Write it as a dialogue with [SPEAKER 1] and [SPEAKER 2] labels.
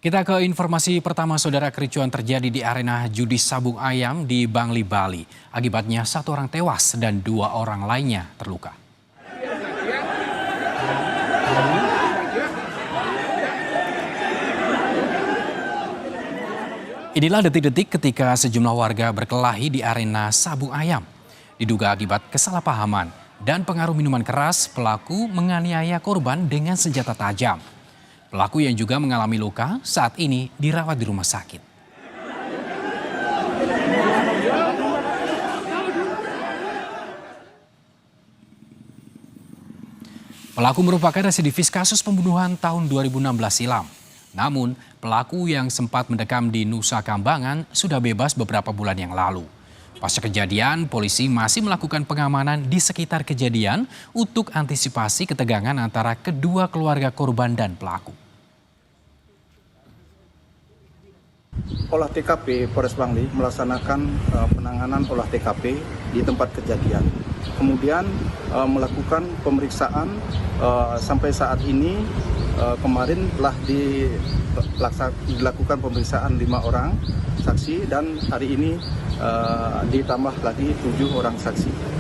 [SPEAKER 1] Kita ke informasi pertama, saudara. Kericuan terjadi di arena judi sabung ayam di Bangli, Bali. Akibatnya satu orang tewas dan dua orang lainnya terluka. Inilah detik-detik ketika sejumlah warga berkelahi di arena sabung ayam. Diduga akibat kesalahpahaman dan pengaruh minuman keras, pelaku menganiaya korban dengan senjata tajam. Pelaku yang juga mengalami luka saat ini dirawat di rumah sakit. Pelaku merupakan residivis kasus pembunuhan tahun 2016 silam. Namun, pelaku yang sempat mendekam di Nusa Kambangan sudah bebas beberapa bulan yang lalu. Pasca kejadian, polisi masih melakukan pengamanan di sekitar kejadian untuk antisipasi ketegangan antara kedua keluarga korban dan pelaku.
[SPEAKER 2] Olah TKP Polres Bangli melaksanakan penanganan olah TKP di tempat kejadian. Kemudian melakukan pemeriksaan sampai saat ini kemarin telah dilakukan pemeriksaan 5 orang saksi dan hari ini ditambah lagi 7 orang saksi.